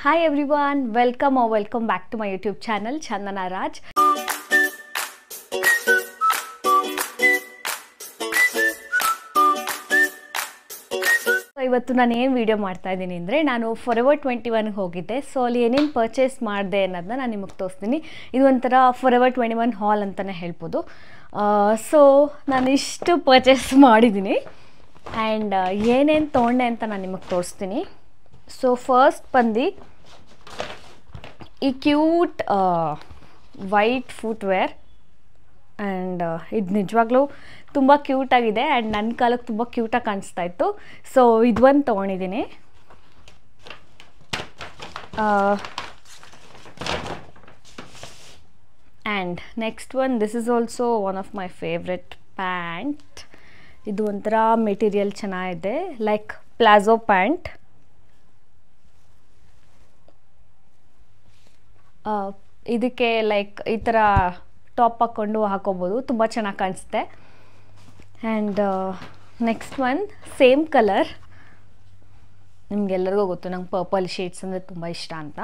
Hi everyone, welcome back to my YouTube channel Chandana Raj. ಇವತ್ತು ನಾನು ಏನು video ಮಾಡ್ತಾ ಇದ್ದೀನಿ ಅಂದರೆ ನಾನು ಫಾರೆವರ್ 21 ಹೋಗಿದ್ದೆ. ಸೊ ಅಲ್ಲಿ ಏನೇನು ಪರ್ಚೇಸ್ ಮಾಡಿದೆ ಅನ್ನೋದನ್ನ ನಾನು ನಿಮಗೆ ತೋರಿಸ್ತೀನಿ. ಇದು ಒಂಥರ ಫಾರೆವರ್ 21 ಹಾಲ್ ಅಂತಲೇ ಹೇಳ್ಬೋದು. ಸೊ ನಾನು ಇಷ್ಟು ಪರ್ಚೇಸ್ ಮಾಡಿದ್ದೀನಿ ಆ್ಯಂಡ್ ಏನೇನು ತೊಗೊಂಡೆ ಅಂತ ನಾನು ನಿಮಗೆ ತೋರಿಸ್ತೀನಿ. ಸೊ ಫಸ್ಟ್ ಬಂದು ಈ ಕ್ಯೂಟ್ ವೈಟ್ ಫುಟ್ವೇರ್ ಆ್ಯಂಡ್ ಇದು ನಿಜವಾಗ್ಲೂ ತುಂಬ ಕ್ಯೂಟಾಗಿದೆ ಆ್ಯಂಡ್ ನನ್ನ ಕಾಲಕ್ಕೆ ತುಂಬ ಕ್ಯೂಟಾಗಿ ಕಾಣಿಸ್ತಾ ಇತ್ತು. ಸೊ ಇದೊಂದು ತೊಗೊಂಡಿದ್ದೀನಿ. And next this is also one of my favourite pant. ಇದು ಒಂಥರ ಮೆಟೀರಿಯಲ್ ಚೆನ್ನಾಗಿದೆ, ಲೈಕ್ ಪ್ಲಾಜೋ ಪ್ಯಾಂಟ್. ಇದಕ್ಕೆ ಲೈಕ್ ಈ ಥರ ಟಾಪ್ ಹಾಕ್ಕೊಂಡು ಹಾಕೋಬೋದು, ತುಂಬ ಚೆನ್ನಾಗಿ ಕಾಣಿಸುತ್ತೆ. And next same colour. ನಿಮಗೆಲ್ಲರಿಗೂ ಗೊತ್ತು ನಂಗೆ ಪರ್ಪಲ್ ಶೇಡ್ಸ್ ಅಂದರೆ ತುಂಬ ಇಷ್ಟ ಅಂತ.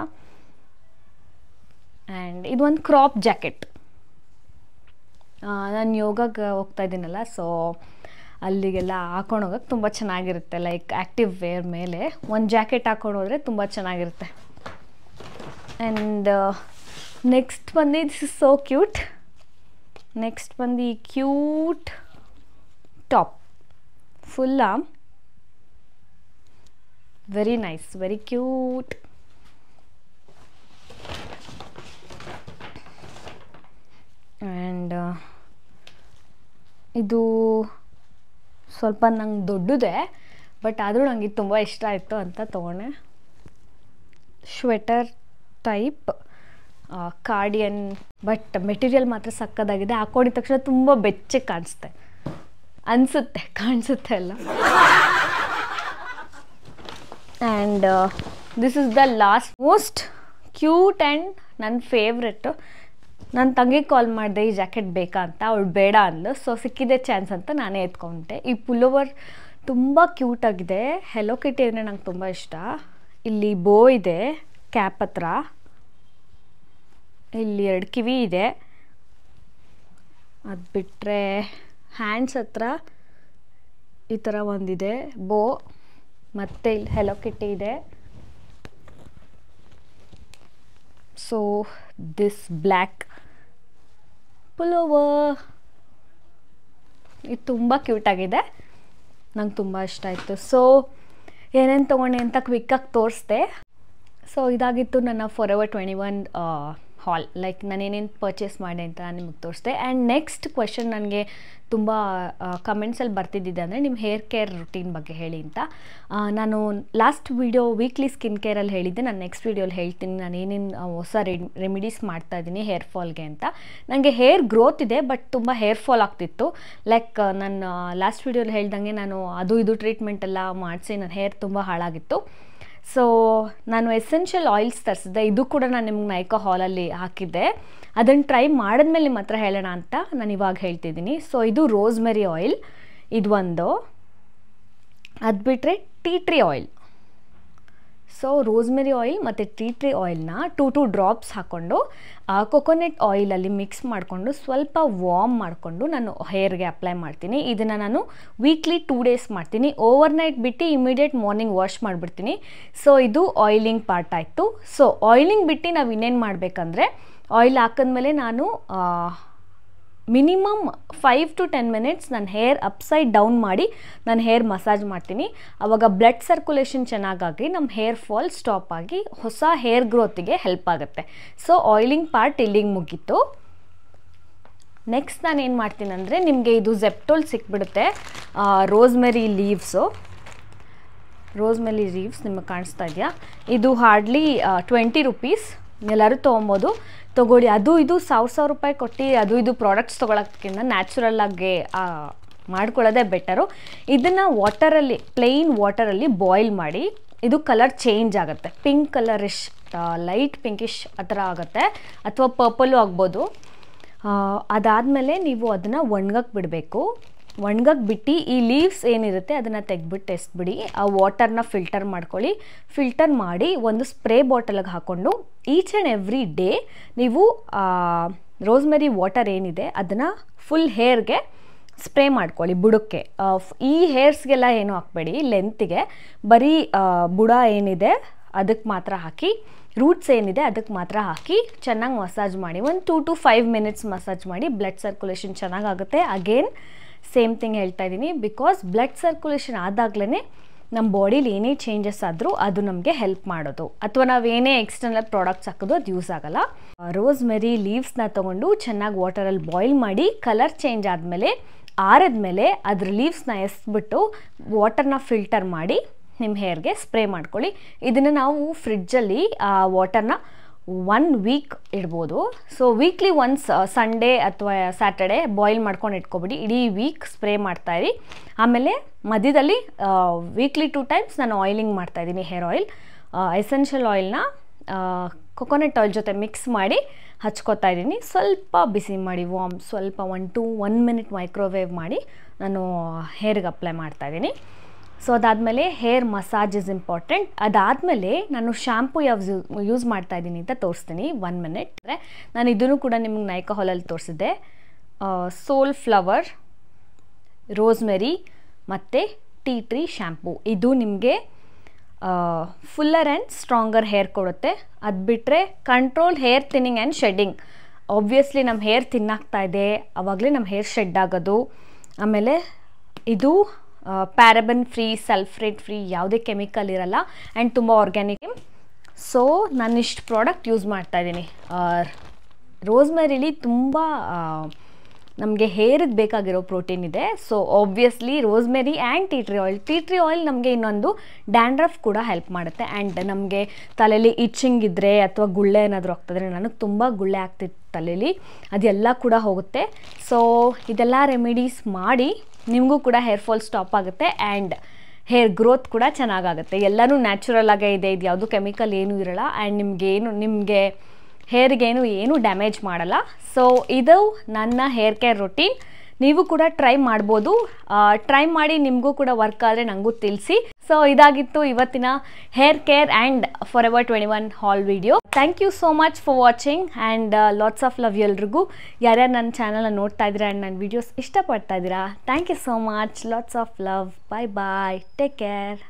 ಆ್ಯಂಡ್ ಇದೊಂದು ಕ್ರಾಪ್ ಜಾಕೆಟ್. ನಾನು ಯೋಗಕ್ಕೆ ಹೋಗ್ತಾ ಇದ್ದೀನಲ್ಲ, ಸೊ ಅಲ್ಲಿಗೆಲ್ಲ ಹಾಕೊಂಡು ಹೋಗೋಕ್ಕೆ ತುಂಬ ಚೆನ್ನಾಗಿರುತ್ತೆ. ಲೈಕ್ ಆ್ಯಕ್ಟಿವ್ ವೇರ್ ಮೇಲೆ ಒಂದು ಜಾಕೆಟ್ ಹಾಕೊಂಡು ಹೋದರೆ ತುಂಬ ಚೆನ್ನಾಗಿರುತ್ತೆ. ಆ್ಯಂಡ್ ನೆಕ್ಸ್ಟ್ ಬಂದು this is so cute. Next ಬಂದು cute top, full arm, very nice, very cute. And ಇದು ಸ್ವಲ್ಪ ನಂಗೆ ದೊಡ್ಡದೆ, ಬಟ್ ಆದರೂ ನನಗೆ ತುಂಬ ಇಷ್ಟ ಆಯಿತು ಅಂತ ತೊಗೊಂಡೆ. ಸ್ವೆಟರ್ ಟೈಪ್ ಕಾರ್ಡಿಯನ್, ಬಟ್ ಮೆಟೀರಿಯಲ್ ಮಾತ್ರ ಸಕ್ಕದಾಗಿದೆ. ಹಾಕೊಂಡಿದ ತಕ್ಷಣ ತುಂಬ ಬೆಚ್ಚಗೆ ಕಾಣಿಸುತ್ತೆ ಅನಿಸುತ್ತೆ, ಕಾಣಿಸುತ್ತೆ ಅಲ್ಲ. And this is the last most cute and ನನ್ನ ಫೇವ್ರೆಟ್ಟು. ನನ್ನ ತಂಗಿಗೆ ಕಾಲ್ ಮಾಡಿದೆ ಈ ಜಾಕೆಟ್ ಬೇಕಾ ಅಂತ, ಅವಳು ಬೇಡ ಅಂದ್ಲು. ಸೊ ಸಿಕ್ಕಿದೆ ಚಾನ್ಸ್ ಅಂತ ನಾನೇ ಎತ್ಕೊಂಡೆ. ಈ ಪುಲ್ಲೋವರ್ ತುಂಬ ಕ್ಯೂಟಾಗಿದೆ. ಹೆಲೋ ಕಿಟಿ ಅಂದರೆ ನಂಗೆ ತುಂಬ ಇಷ್ಟ. ಇಲ್ಲಿ ಬೋ ಇದೆ ಕ್ಯಾಪ್ ಹತ್ರ, ಇಲ್ಲಿ 2 ಕಿವಿ ಇದೆ. ಅದು ಬಿಟ್ಟರೆ ಹ್ಯಾಂಡ್ಸ್ ಹತ್ರ ಈ ಥರ ಒಂದಿದೆ ಬೋ, ಮತ್ತು ಇಲ್ಲಿ ಹೆಲೋ ಕಿಟಿ ಇದೆ. ಸೊ ದಿಸ್ ಬ್ಲ್ಯಾಕ್ ಪುಲೋವರ್ ಇದು ತುಂಬ ಕ್ಯೂಟಾಗಿದೆ, ನಂಗೆ ತುಂಬ ಇಷ್ಟ ಆಯಿತು. ಸೊ ಏನೇನು ತೊಗೊಂಡೆ ಅಂತ ಕ್ವಿಕ್ಕಾಗಿ ತೋರಿಸ್ದೆ. ಸೊ ಇದಾಗಿತ್ತು ನನ್ನ ಫಾರೆವರ್ 21 ಹಾಲ್. ಲೈಕ್ ನಾನೇನೇನು ಪರ್ಚೇಸ್ ಮಾಡಿದೆ ಅಂತ ನಾನು ನಿಮಗೆ ತೋರಿಸ್ದೆ. ಆ್ಯಂಡ್ ನೆಕ್ಸ್ಟ್ ಕ್ವೆಶನ್ ನನಗೆ ತುಂಬ ಕಮೆಂಟ್ಸಲ್ಲಿ ಬರ್ತಿದ್ದಿದೆ ಅಂದರೆ ನಿಮ್ಮ ಹೇರ್ ಕೇರ್ ರುಟೀನ್ ಬಗ್ಗೆ ಹೇಳಿ ಅಂತ. ನಾನು ಲಾಸ್ಟ್ ವೀಡಿಯೋ ವೀಕ್ಲಿ ಸ್ಕಿನ್ ಕೇರಲ್ಲಿ ಹೇಳಿದ್ದೆ, ನಾನು ನೆಕ್ಸ್ಟ್ ವೀಡಿಯೋಲಿ ಹೇಳ್ತೀನಿ ನಾನು ಏನೇನು ಹೊಸ ರೆಮಿಡೀಸ್ ಮಾಡ್ತಾಯಿದ್ದೀನಿ ಹೇರ್ ಫಾಲ್ಗೆ ಅಂತ. ನನಗೆ ಹೇರ್ ಗ್ರೋತ್ ಇದೆ, ಬಟ್ ತುಂಬ ಹೇರ್ ಫಾಲ್ ಆಗ್ತಿತ್ತು. ಲೈಕ್ ನಾನು ಲಾಸ್ಟ್ ವೀಡಿಯೋಲಿ ಹೇಳ್ದಂಗೆ ನಾನು ಅದು ಇದು ಟ್ರೀಟ್ಮೆಂಟ್ ಎಲ್ಲ ಮಾಡಿಸಿ ನನ್ನ ಹೇರ್ ತುಂಬ ಹಾಳಾಗಿತ್ತು. ಸೊ ನಾನು ಎಸೆನ್ಷಿಯಲ್ ಆಯಿಲ್ಸ್ ತರಿಸಿದ್ದೆ. ಇದು ಕೂಡ ನಾನು ನಿಮ್ಗೆ ನೈಕಾ ಹಾಲಲ್ಲಿ ಹಾಕಿದ್ದೆ. ಅದನ್ನು ಟ್ರೈ ಮಾಡಿದ್ಮೇಲೆ ನಿಮ್ಮ ಹತ್ರ ಹೇಳೋಣ ಅಂತ ನಾನು ಇವಾಗ ಹೇಳ್ತಿದ್ದೀನಿ. ಸೊ ಇದು ರೋಸ್ಮೆರಿ ಆಯಿಲ್, ಇದು ಒಂದು. ಅದು ಬಿಟ್ಟರೆ tea tree oil. So rosemary oil ಮತ್ತು ಟೀ ಟ್ರೀ ಆಯಿಲ್ನ 2 ಡ್ರಾಪ್ಸ್ ಹಾಕ್ಕೊಂಡು ಕೊಕೊನೆಟ್ ಆಯಿಲಲ್ಲಿ ಮಿಕ್ಸ್ ಮಾಡಿಕೊಂಡು ಸ್ವಲ್ಪ ವಾರ್ಮ್ ಮಾಡಿಕೊಂಡು ನಾನು ಹೇರ್ಗೆ ಅಪ್ಲೈ ಮಾಡ್ತೀನಿ. ಇದನ್ನು ನಾನು ವೀಕ್ಲಿ 2 ಡೇಸ್ ಮಾಡ್ತೀನಿ. ಓವರ್ನೈಟ್ ಬಿಟ್ಟು ಇಮಿಡಿಯೇಟ್ ಮಾರ್ನಿಂಗ್ ವಾಶ್ ಮಾಡಿಬಿಡ್ತೀನಿ. ಸೊ ಇದು ಆಯಿಲಿಂಗ್ ಪಾರ್ಟ್ ಆಯಿತು. ಸೊ ಆಯಿಲಿಂಗ್ ಬಿಟ್ಟು ನಾವು ಇನ್ನೇನು ಮಾಡಬೇಕಂದ್ರೆ, ಆಯಿಲ್ ಹಾಕಿದ್ಮೇಲೆ ನಾನು ಮಿನಿಮಮ್ 5 to 10 ಮಿನಿಟ್ಸ್ ನನ್ನ ಹೇರ್ ಅಪ್ಸೈಡ್ ಡೌನ್ ಮಾಡಿ ನಾನು ಹೇರ್ ಮಸಾಜ್ ಮಾಡ್ತೀನಿ. ಆವಾಗ ಬ್ಲಡ್ ಸರ್ಕ್ಯುಲೇಷನ್ ಚೆನ್ನಾಗಾಗಿ ನಮ್ಮ ಹೇರ್ ಫಾಲ್ ಸ್ಟಾಪ್ ಆಗಿ ಹೊಸ ಹೇರ್ ಗ್ರೋತಿಗೆ ಹೆಲ್ಪ್ ಆಗುತ್ತೆ. ಸೊ ಆಯಿಲಿಂಗ್ ಪಾರ್ಟ್ ಇಲ್ಲಿಗೆ ಮುಗೀತು. ನೆಕ್ಸ್ಟ್ ನಾನು ಏನು ಮಾಡ್ತೀನಿ ಅಂದರೆ, ನಿಮಗೆ ಇದು ಜೆಪ್ಟೋಲ್ ಸಿಕ್ಬಿಡುತ್ತೆ ರೋಸ್ಮೆರಿ ಲೀವ್ಸು. ರೋಸ್ಮೆರಿ ಲೀವ್ಸ್ ನಿಮಗೆ ಕಾಣಿಸ್ತಾ ಇದೆಯಾ? ಇದು ಹಾರ್ಡ್ಲಿ 20 ರೂಪೀಸ್. ಎಲ್ಲರೂ ತೊಗೊಬೋದು, ತೊಗೊಳ್ಳಿ. ಅದು ಇದು 1000 ರೂಪಾಯಿ ಕೊಟ್ಟು ಅದು ಇದು ಪ್ರಾಡಕ್ಟ್ಸ್ ತೊಗೊಳೋಕ್ಕಿಂತ ನ್ಯಾಚುರಲ್ಲಾಗಿ ಮಾಡ್ಕೊಳ್ಳೋದೇ ಬೆಟರು. ಇದನ್ನು ವಾಟರಲ್ಲಿ, ಪ್ಲೇನ್ ವಾಟರಲ್ಲಿ ಬಾಯ್ಲ್ ಮಾಡಿ, ಇದು ಕಲರ್ ಚೇಂಜ್ ಆಗುತ್ತೆ, ಪಿಂಕ್ ಕಲರಿಶ್, ಲೈಟ್ ಪಿಂಕಿಶ್ ಆ ಥರ ಆಗುತ್ತೆ, ಅಥವಾ ಪರ್ಪಲ್ಲು ಆಗ್ಬೋದು. ಅದಾದಮೇಲೆ ನೀವು ಅದನ್ನು ಒಣಗಕ್ಕೆ ಬಿಡಬೇಕು. ಒಣಗಕ್ಕೆ ಬಿಟ್ಟು ಈ ಲೀವ್ಸ್ ಏನಿರುತ್ತೆ ಅದನ್ನು ತೆಗೆದ್ಬಿಟ್ಟು ಎಸ್ಬಿಡಿ. ಆ ವಾಟರ್ನ ಫಿಲ್ಟರ್ ಮಾಡ್ಕೊಳ್ಳಿ. ಫಿಲ್ಟರ್ ಮಾಡಿ ಒಂದು ಸ್ಪ್ರೇ ಬಾಟಲ್ಗೆ ಹಾಕ್ಕೊಂಡು ಈಚ್ ಆ್ಯಂಡ್ ಎವ್ರಿ ಡೇ ನೀವು ರೋಸ್ಮೆರಿ ವಾಟರ್ ಏನಿದೆ ಅದನ್ನು ಫುಲ್ ಹೇರ್ಗೆ ಸ್ಪ್ರೇ ಮಾಡ್ಕೊಳ್ಳಿ. ಬುಡಕ್ಕೆ ಈ ಹೇರ್ಸ್ಗೆಲ್ಲ ಏನೂ ಹಾಕಬೇಡಿ, ಲೆಂತಿಗೆ ಬರೀ ಬುಡ ಏನಿದೆ ಅದಕ್ಕೆ ಮಾತ್ರ ಹಾಕಿ, ರೂಟ್ಸ್ ಏನಿದೆ ಅದಕ್ಕೆ ಮಾತ್ರ ಹಾಕಿ ಚೆನ್ನಾಗಿ ಮಸಾಜ್ ಮಾಡಿ. ಒಂದು 2 to 5 minutes ಮಸಾಜ್ ಮಾಡಿ. ಬ್ಲಡ್ ಸರ್ಕ್ಯುಲೇಷನ್ ಚೆನ್ನಾಗಾಗುತ್ತೆ. ಅಗೇನ್ ಸೇಮ್ ಥಿಂಗ್ ಹೇಳ್ತಾ ಇದ್ದೀನಿ, ಬಿಕಾಸ್ ಬ್ಲಡ್ ಸರ್ಕ್ಯುಲೇಷನ್ ಆದಾಗಲೇ ನಮ್ಮ ಬಾಡೀಲಿ ಏನೇ ಚೇಂಜಸ್ ಆದರೂ ಅದು ನಮಗೆ ಹೆಲ್ಪ್ ಮಾಡೋದು. ಅಥವಾ ನಾವು ಏನೇ ಎಕ್ಸ್ಟರ್ನಲ್ ಪ್ರಾಡಕ್ಟ್ಸ್ ಹಾಕೋದು ಅದು ಯೂಸ್ ಆಗಲ್ಲ. ರೋಸ್ಮೆರಿ ಲೀವ್ಸ್ನ ತೊಗೊಂಡು ಚೆನ್ನಾಗಿ ವಾಟರಲ್ಲಿ ಬಾಯ್ಲ್ ಮಾಡಿ, ಕಲರ್ ಚೇಂಜ್ ಆದಮೇಲೆ ಆರಿದ್ಮೇಲೆ ಅದ್ರ ಲೀವ್ಸ್ನ ಎಸ್ಬಿಟ್ಟು ವಾಟರ್ನ ಫಿಲ್ಟರ್ ಮಾಡಿ ನಿಮ್ಮ ಹೇರ್ಗೆ ಸ್ಪ್ರೇ ಮಾಡ್ಕೊಳ್ಳಿ. ಇದನ್ನು ನಾವು ಫ್ರಿಡ್ಜಲ್ಲಿ ಆ ವಾಟರ್ನ 1 week ಇಡ್ಬೋದು. ಸೊ ವೀಕ್ಲಿ ಒನ್ಸ್ ಸಂಡೇ ಅಥವಾ ಸ್ಯಾಟರ್ಡೆ ಬಾಯ್ಲ್ ಮಾಡ್ಕೊಂಡು ಇಟ್ಕೊಬಿಡಿ. ಇಡೀ ವೀಕ್ ಸ್ಪ್ರೇ ಮಾಡ್ತಾಯಿರಿ. ಆಮೇಲೆ ಮಧ್ಯದಲ್ಲಿ ವೀಕ್ಲಿ 2 times ನಾನು ಆಯಿಲಿಂಗ್ ಮಾಡ್ತಾಯಿದ್ದೀನಿ. ಹೇರ್ ಆಯಿಲ್, ಎಸೆನ್ಷಿಯಲ್ ಆಯಿಲ್ನ ಕೊಕೊನಟ್ ಆಯಿಲ್ ಜೊತೆ ಮಿಕ್ಸ್ ಮಾಡಿ ಹಚ್ಕೋತಾ ಇದ್ದೀನಿ. ಸ್ವಲ್ಪ ಬಿಸಿ ಮಾಡಿ ವಾರ್ಮ್, ಸ್ವಲ್ಪ 1 to 1 minute ಮೈಕ್ರೋವೇವ್ ಮಾಡಿ ನಾನು ಹೇರ್ಗೆ ಅಪ್ಲೈ ಮಾಡ್ತಾಯಿದ್ದೀನಿ. ಸೊ ಅದಾದಮೇಲೆ ಹೇರ್ ಮಸಾಜ್ ಇಸ್ ಇಂಪಾರ್ಟೆಂಟ್. ಅದಾದಮೇಲೆ ನಾನು ಶ್ಯಾಂಪು ಯಾವ ಯೂಸ್ ಮಾಡ್ತಾಯಿದ್ದೀನಿ ಅಂತ ತೋರಿಸ್ತೀನಿ. 1 minute. ಅಂದರೆ ನಾನು ಇದನ್ನು ಕೂಡ ನಿಮ್ಗೆ ನೈಕಾ ಹಾಲಲ್ಲಿ ತೋರಿಸಿದ್ದೆ. ಸೋಲ್ ಫ್ಲವರ್, ರೋಸ್ಮೆರಿ ಮತ್ತು ಟೀ ಟ್ರೀ ಶ್ಯಾಂಪು. ಇದು ನಿಮಗೆ ಫುಲ್ಲರ್ ಆ್ಯಂಡ್ ಸ್ಟ್ರಾಂಗರ್ ಹೇರ್ ಕೊಡುತ್ತೆ. ಅದು ಬಿಟ್ಟರೆ control hair thinning and shedding. Obviously ನಮ್ಮ ಹೇರ್ ಥಿನ್ನಾಗ್ತಾ ಇದೆ, ಆವಾಗಲೇ ನಮ್ಮ ಹೇರ್ ಶೆಡ್ ಆಗೋದು. ಆಮೇಲೆ ಇದು ಪ್ಯಾರಬನ್ ಫ್ರೀ, ಸಲ್ಫ್ರೇಟ್ ಫ್ರೀ, ಯಾವುದೇ ಕೆಮಿಕಲ್ ಇರಲ್ಲ ಆ್ಯಂಡ್ ತುಂಬ ಆರ್ಗ್ಯಾನಿಕ್. ಸೊ ನಾನು ಇಷ್ಟು ಪ್ರಾಡಕ್ಟ್ ಯೂಸ್ ಮಾಡ್ತಾಯಿದ್ದೀನಿ. ರೋಸ್ಮೆರಿಲಿ ತುಂಬ ನಮಗೆ ಹೇರಿಗೆ ಬೇಕಾಗಿರೋ ಪ್ರೋಟೀನ್ ಇದೆ. So obviously rosemary and tea tree oil. Tea tree oil ನಮಗೆ ಇನ್ನೊಂದು ಡ್ಯಾಂಡ್ರಫ್ ಕೂಡ ಹೆಲ್ಪ್ ಮಾಡುತ್ತೆ. ಆ್ಯಂಡ್ ನಮಗೆ ತಲೆಯಲ್ಲಿ ಇಚ್ಚಿಂಗ್ ಇದ್ದರೆ ಅಥವಾ ಗುಳ್ಳೆ ಏನಾದರೂ ಆಗ್ತಿದ್ರೆ, ನನಗೆ ತುಂಬ ಗುಳ್ಳೆ ಆಗ್ತಿತ್ತು ತಲೆಯಲ್ಲಿ, ಅದೆಲ್ಲ ಕೂಡ ಹೋಗುತ್ತೆ. ಸೊ ಇದೆಲ್ಲ ರೆಮಿಡೀಸ್ ಮಾಡಿ ನಿಮಗೂ ಕೂಡ ಹೇರ್ ಫಾಲ್ ಸ್ಟಾಪ್ ಆಗುತ್ತೆ ಆ್ಯಂಡ್ ಹೇರ್ ಗ್ರೋತ್ ಕೂಡ ಚೆನ್ನಾಗಾಗುತ್ತೆ. ಎಲ್ಲನೂ ನ್ಯಾಚುರಲ್ ಆಗೇ ಇದೆ. ಇದು ಯಾವುದು ಕೆಮಿಕಲ್ ಏನೂ ಇರಲ್ಲ ಆ್ಯಂಡ್ ನಿಮಗೆ ಹೇರ್ಗೇನು ಏನೂ ಡ್ಯಾಮೇಜ್ ಮಾಡಲ್ಲ. ಸೊ ಇದು ನನ್ನ ಹೇರ್ ಕೇರ್ ರೊಟೀನ್. ನೀವು ಕೂಡ ಟ್ರೈ ಮಾಡ್ಬೋದು. ಟ್ರೈ ಮಾಡಿ ನಿಮಗೂ ಕೂಡ ವರ್ಕ್ ಆದರೆ ನನಗೂ ತಿಳಿಸಿ. ಸೊ ಇದಾಗಿತ್ತು ಇವತ್ತಿನ hair care and forever 21 haul video. Thank you so much for watching and lots of love ಎಲ್ರಿಗೂ. ಯಾರ್ಯಾರು ನನ್ನ ಚಾನಲ್ನ ನೋಡ್ತಾ ಇದ್ದೀರಾ ಆ್ಯಂಡ್ ನನ್ನ ವೀಡಿಯೋಸ್ ಇಷ್ಟಪಡ್ತಾ ಇದ್ದೀರಾ, thank you so much. Lots of love. Bye bye. Take care.